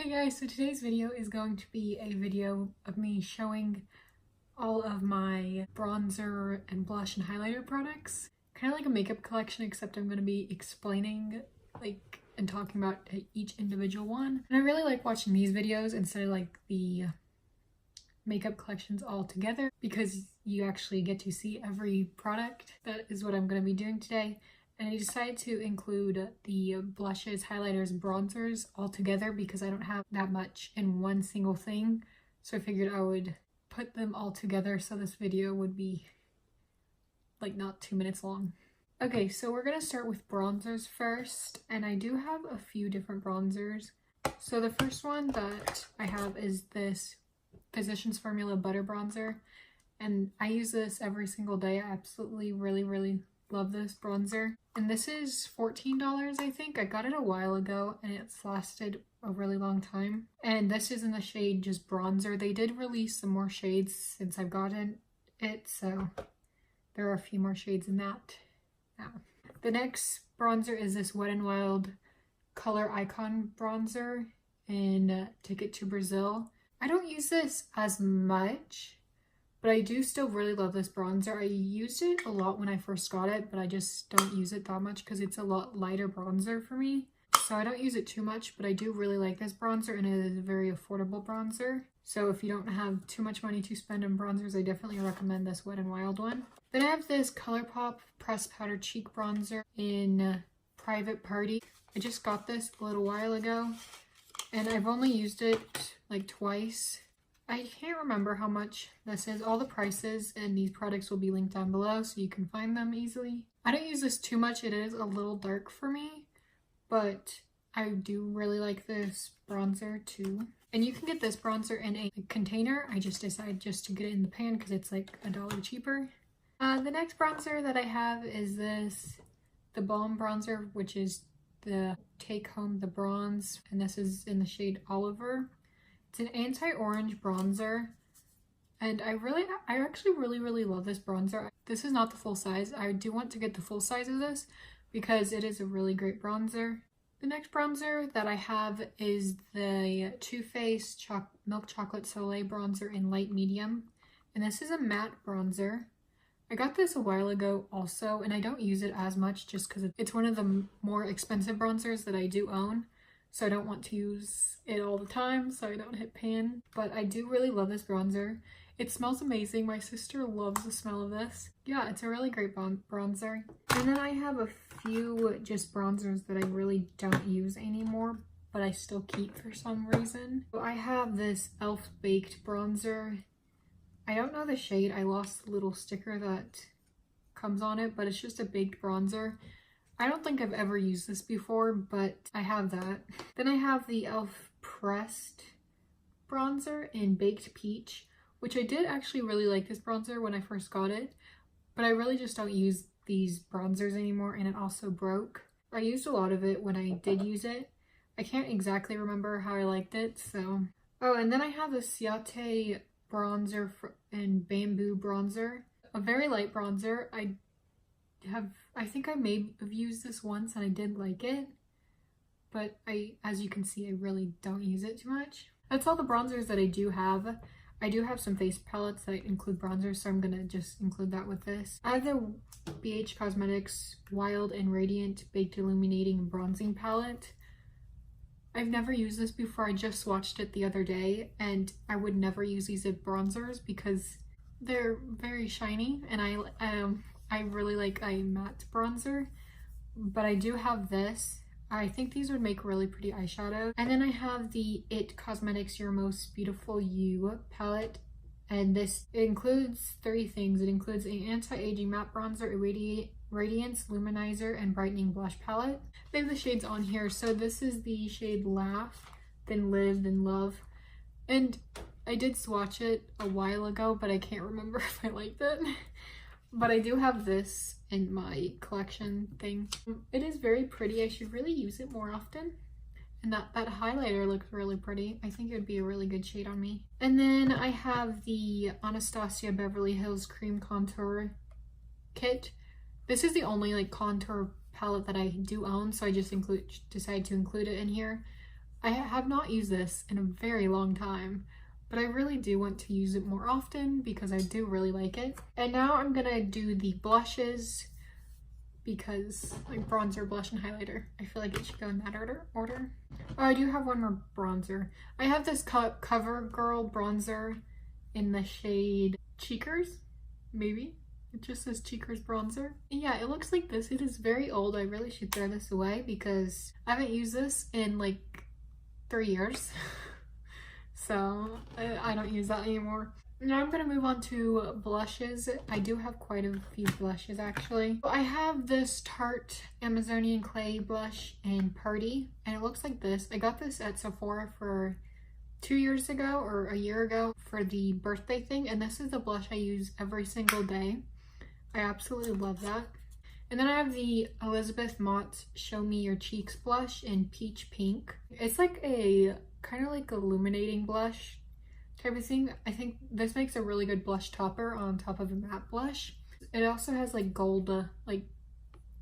Hey guys, so today's video is going to be a video of me showing all of my bronzer and blush and highlighter products. Kind of like a makeup collection, except I'm going to be explaining and talking about each individual one. And I really like watching these videos instead of like the makeup collections all together because you actually get to see every product. That is what I'm going to be doing today. And I decided to include the blushes, highlighters, bronzers all together because I don't have that much in one single thing. So I figured I would put them all together so this video would be like not 2 minutes long. Okay, so we're gonna start with bronzers first, and I do have a few different bronzers. So the first one that I have is this Physicians Formula Butter Bronzer, and I use this every single day. I absolutely really love this bronzer. And this is $14, I think. I got it a while ago and it's lasted a really long time. And this is in the shade just bronzer. They did release some more shades since I've gotten it, so there are a few more shades in that now. The next bronzer is this WetNWild Color Icon Bronzer in Ticket to Brazil. I don't use this as much, but I do still really love this bronzer. I used it a lot when I first got it, but I just don't use it that much because it's a lot lighter bronzer for me. So I don't use it too much, but I do really like this bronzer, and it is a very affordable bronzer. So if you don't have too much money to spend on bronzers, I definitely recommend this WetNWild one. Then I have this Colourpop Pressed Powder Cheek Bronzer in Private Party. I just got this a little while ago, and I've only used it like twice. I can't remember how much this is. All the prices and these products will be linked down below so you can find them easily. I don't use this too much. It is a little dark for me, but I do really like this bronzer too. And you can get this bronzer in a container. I just decided just to get it in the pan because it's like $1 cheaper. The next bronzer that I have is this TheBalm bronzer, which is the Take Home the Bronze, and this is in the shade Oliver. It's an anti-orange bronzer, and I actually really love this bronzer. This is not the full size. I do want to get the full size of this because it is a really great bronzer. The next bronzer that I have is the TooFaced Milk Chocolate Soleil bronzer in light medium, and this is a matte bronzer. I got this a while ago also, and I don't use it as much just because it's one of the more expensive bronzers that I do own. So I don't want to use it all the time so I don't hit pan. But I do really love this bronzer. It smells amazing. My sister loves the smell of this. Yeah, it's a really great bronzer. And then I have a few just bronzers that I really don't use anymore, but I still keep for some reason. So I have this E.L.F. Baked Bronzer. I don't know the shade. I lost the little sticker that comes on it, but it's just a baked bronzer. I don't think I've ever used this before, but I have that. Then I have the E.L.F. Pressed Bronzer in Baked Peach, which I did actually really like this bronzer when I first got it, but I really just don't use these bronzers anymore, and it also broke. I used a lot of it when I did use it. I can't exactly remember how I liked it, so. Oh, and then I have the Ciate Bronzer in Bamboo Bronzer, a very light bronzer. I think I may have used this once and I did like it, but as you can see, I really don't use it too much. That's all the bronzers that I do have. I do have some face palettes that include bronzers, so I'm gonna just include that with this. I have the BH Cosmetics Wild and Radiant Baked Illuminating Bronzing Palette. I've never used this before. I just swatched it the other day, and I would never use these as bronzers because they're very shiny, and I really like a matte bronzer, but I do have this. I think these would make really pretty eyeshadow. And then I have the IT Cosmetics Your Most Beautiful You palette, and it includes 3 things. It includes an anti-aging matte bronzer, a radiance luminizer, and brightening blush palette. They have the shades on here. So this is the shade Laugh, then Live, then Love. And I did swatch it a while ago, but I can't remember if I liked it. But I do have this in my collection thing. It is very pretty. I should really use it more often. And that highlighter looks really pretty. I think it would be a really good shade on me. And then I have the Anastasia Beverly Hills Cream Contour Kit. This is the only contour palette that I do own, so I just decided to include it in here. I have not used this in a very long time, but I really do want to use it more often because I do really like it. And now I'm gonna do the blushes because like bronzer, blush, and highlighter. I feel like it should go in that order. Oh, I do have one more bronzer. I have this Covergirl Bronzer in the shade Cheekers, maybe. It just says Cheekers Bronzer. Yeah, it looks like this. It is very old. I really should throw this away because I haven't used this in like 3 years. So I don't use that anymore. Now I'm gonna move on to blushes. I do have quite a few blushes actually. I have this Tarte Amazonian Clay blush in Party, and it looks like this. I got this at Sephora for 2 years ago or a year ago for the birthday thing, and this is the blush I use every single day. I absolutely love that. And then I have the Elizabeth Mott Show Me Your Cheeks blush in Peach Pink. It's like a kind of like illuminating blush type of thing. I think this makes a really good blush topper on top of a matte blush. It also has like gold, like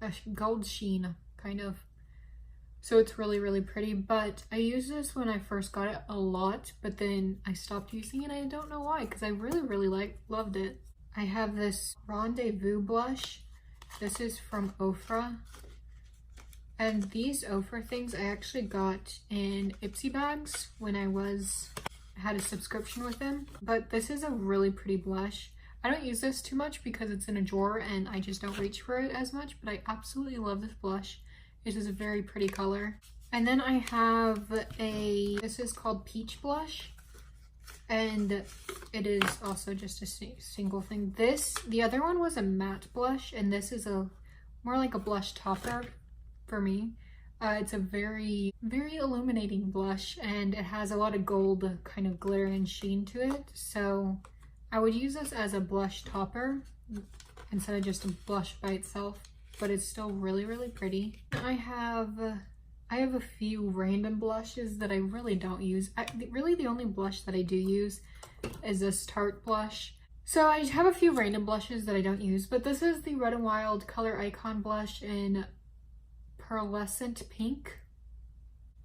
a gold sheen kind of. So it's really, really pretty. But I used this when I first got it a lot, but then I stopped using it. I don't know why, because I really, really loved it. I have this Rendezvous blush. This is from Ofra. And these Ofra things I actually got in Ipsy bags when I had a subscription with them. But this is a really pretty blush. I don't use this too much because it's in a drawer and I just don't reach for it as much, but I absolutely love this blush. It is a very pretty color. And then I have this is called Peach Blush. And it is also just a single thing. The other one was a matte blush, and this is more like a blush topper for me. It's a very, very illuminating blush, and it has a lot of gold kind of glitter and sheen to it. So I would use this as a blush topper instead of just a blush by itself, but it's still really, really pretty. I have a few random blushes that I really don't use. Really the only blush that I do use is this Tarte blush. So I have a few random blushes that I don't use, but this is the WetNWild Color Icon blush in Pearlescent Pink.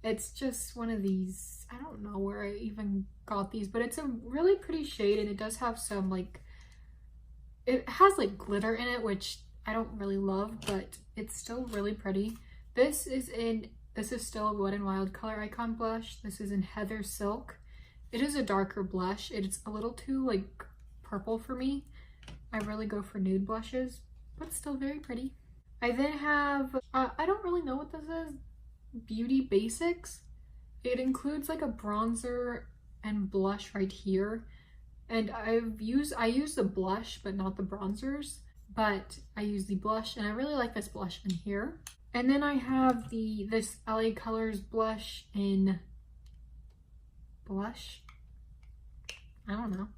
It's just one of these, I don't know where I even got these, but it's a really pretty shade, and it does have some like, it has like glitter in it, which I don't really love, but it's still really pretty. This is still a WetNWild Color Icon blush. This is in Heather Silk. It is a darker blush. It's a little too like purple for me. I really go for nude blushes, but still very pretty. I then have, I don't really know what this is, Beauty Basics. It includes like a bronzer and blush right here. And I use the blush, but not the bronzers. But I use the blush, and I really like this blush in here. And then I have this LA Colors blush in Blush. I don't know.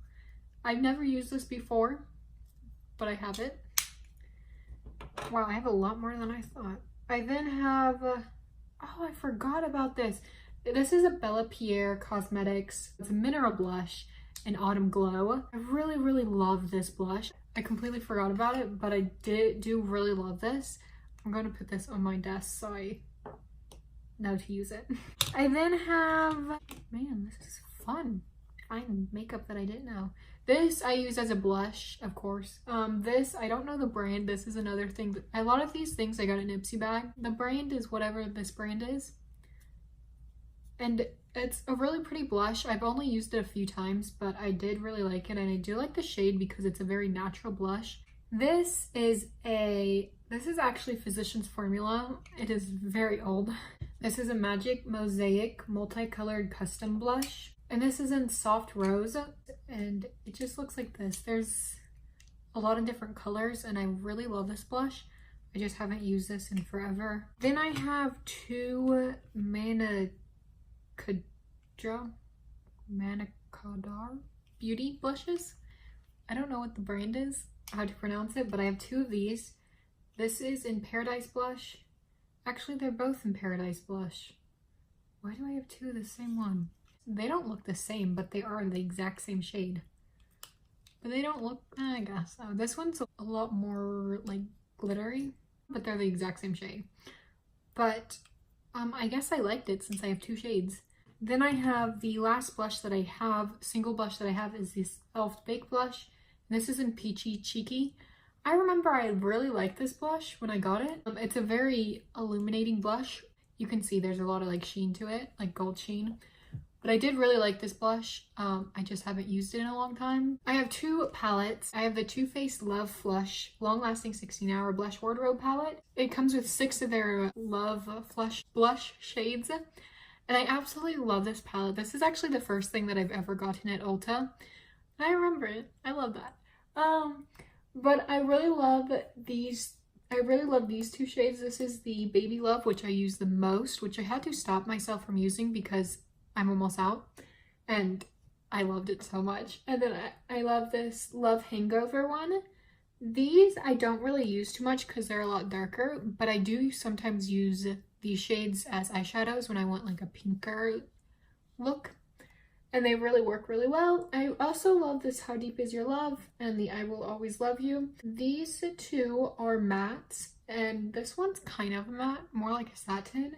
I've never used this before, but I have it. Wow, I have a lot more than I thought. I then have, oh, I forgot about this. This is a Bella Pierre Cosmetics. It's a mineral blush in Autumn Glow. I really, really love this blush. I completely forgot about it, but I do really love this. I'm going to put this on my desk so I know to use it. I then have, man, this is fun. Find makeup that I didn't know. This I use as a blush, of course. This, I don't know the brand. This is another thing. A lot of these things I got in Ipsy bag. The brand is whatever this brand is. And it's a really pretty blush. I've only used it a few times, but I did really like it. And I do like the shade because it's a very natural blush. This is actually Physicians Formula. It is very old. This is a Magic Mosaic multicolored custom blush. And this is in Soft Rose. And it just looks like this. There's a lot of different colors, and I really love this blush. I just haven't used this in forever. Then I have two Manicadar Beauty blushes. I don't know what the brand is, how to pronounce it, but I have two of these. This is in Paradise Blush. Actually, they're both in Paradise Blush. Why do I have two of the same one? They don't look the same, but they are the exact same shade. But they don't look, I guess. This one's a lot more like glittery, but they're the exact same shade. But I guess I liked it since I have two shades. Then I have the last blush that I have, single blush that I have, is this E.L.F. Baked Blush. And this is in Peachy Cheeky. I remember I really liked this blush when I got it. It's a very illuminating blush. You can see there's a lot of like sheen to it, like gold sheen. But I did really like this blush. I just haven't used it in a long time. I have two palettes. I have the TooFaced Love Flush Long Lasting 16-Hour Blush Wardrobe palette. It comes with 6 of their Love Flush blush shades. And I absolutely love this palette. This is actually the first thing that I've ever gotten at Ulta. And I remember it. I love that. But I really love these. I really love these two shades. This is the Baby Love, which I use the most, which I had to stop myself from using because I'm almost out. And I loved it so much. And then I love this Love Hangover one. These I don't really use too much because they're a lot darker, but I do sometimes use these shades as eyeshadows when I want like a pinker look. And they really work really well. I also love this How Deep Is Your Love and the I Will Always Love You. These two are mattes, and this one's kind of a matte, more like a satin.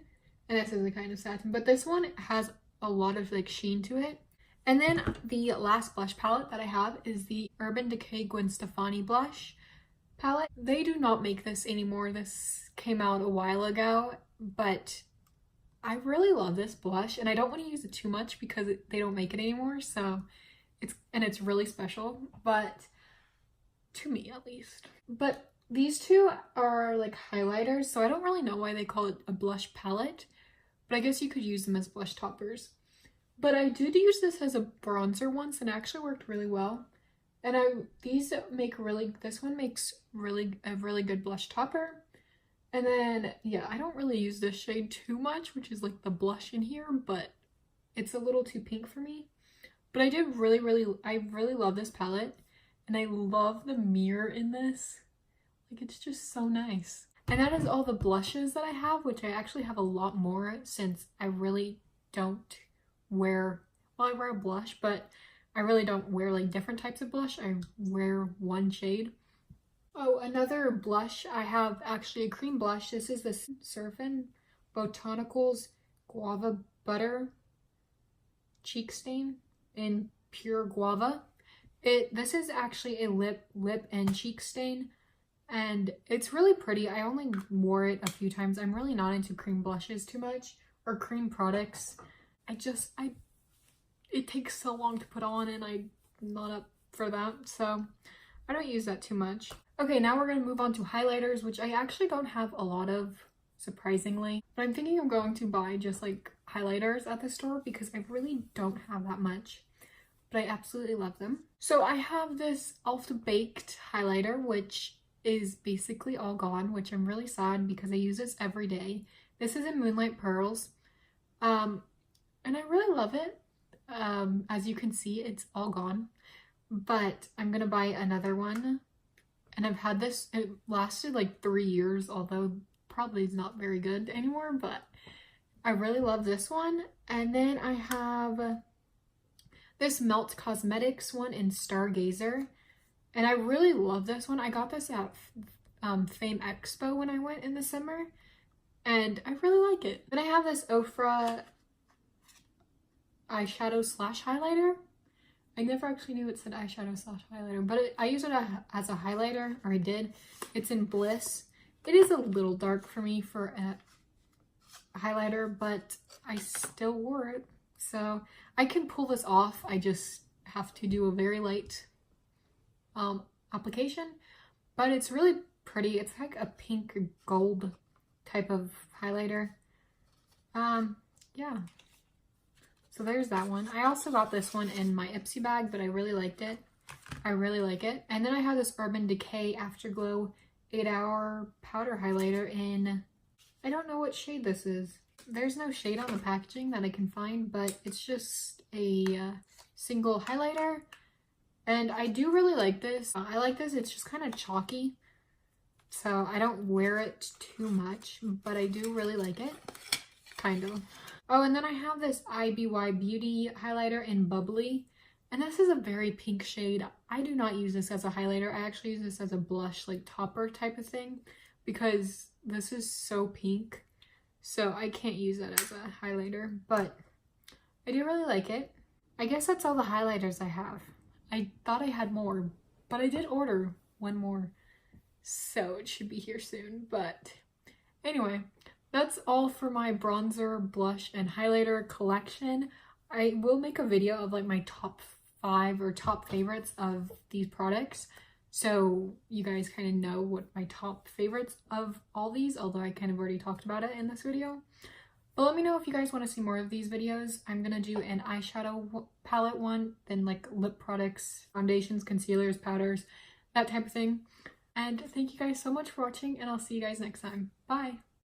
And this is a kind of satin, but this one has a lot of like sheen to it. And then the last blush palette that I have is the Urban Decay Gwen Stefani blush palette. They do not make this anymore. This came out a while ago, but I really love this blush, and I don't want to use it too much because they don't make it anymore, so it's really special, but to me at least. But these two are like highlighters, so I don't really know why they call it a blush palette, but I guess you could use them as blush toppers. But I did use this as a bronzer once and it actually worked really well. And this one makes a really good blush topper. And then, yeah, I don't really use this shade too much, which is like the blush in here, but it's a little too pink for me. But I really love this palette, and I love the mirror in this. Like, it's just so nice. And that is all the blushes that I have, which I actually have a lot more since I really don't wear, well, I wear a blush, but I really don't wear like different types of blush. I wear one shade. Oh, another blush. I have actually a cream blush. This is the Surfin Botanicals Guava Butter Cheek Stain in Pure Guava. This is actually a lip and cheek stain, and it's really pretty. I only wore it a few times. I'm really not into cream blushes too much, or cream products. It takes so long to put on, and I'm not up for that, so I don't use that too much. Okay, now we're going to move on to highlighters, which I actually don't have a lot of, surprisingly. But I'm thinking of going to buy just like highlighters at the store because I really don't have that much. But I absolutely love them. So I have this E.L.F. Baked highlighter, which is basically all gone, which I'm really sad because I use this every day. This is in Moonlight Pearls. And I really love it. As you can see, it's all gone. But I'm going to buy another one. And I've had this, it lasted like 3 years, although probably is not very good anymore, but I really love this one. And then I have this Melt Cosmetics one in Stargazer. And I really love this one. I got this at Fame Expo when I went in the summer. And I really like it. Then I have this Ofra eyeshadow slash highlighter. I never actually knew it said eyeshadow slash highlighter, but I use it as a highlighter, or I did. It's in Bliss. It is a little dark for me for a highlighter, but I still wore it. So I can pull this off. I just have to do a very light application, but it's really pretty. It's like a pink gold type of highlighter. Yeah. So there's that one. I also got this one in my Ipsy bag, but I really liked it. I really like it. And then I have this Urban Decay Afterglow 8-Hour Powder Highlighter in, I don't know what shade this is. There's no shade on the packaging that I can find, but it's just a single highlighter. And I do really like this. I like this. It's just kind of chalky. So I don't wear it too much, but I do really like it. Kind of. Oh, and then I have this IBY Beauty highlighter in Bubbly. And this is a very pink shade. I do not use this as a highlighter. I actually use this as a blush, like topper type of thing, because this is so pink. So I can't use that as a highlighter. But I do really like it. I guess that's all the highlighters I have. I thought I had more, but I did order one more, so it should be here soon. But anyway, that's all for my bronzer, blush, and highlighter collection. I will make a video of like my top 5 or top favorites of these products, so you guys kind of know what my top favorites of all these, although I kind of already talked about it in this video. But let me know if you guys want to see more of these videos. I'm gonna do an eyeshadow palette one, then like lip products, foundations, concealers, powders, that type of thing. And thank you guys so much for watching, and I'll see you guys next time. Bye!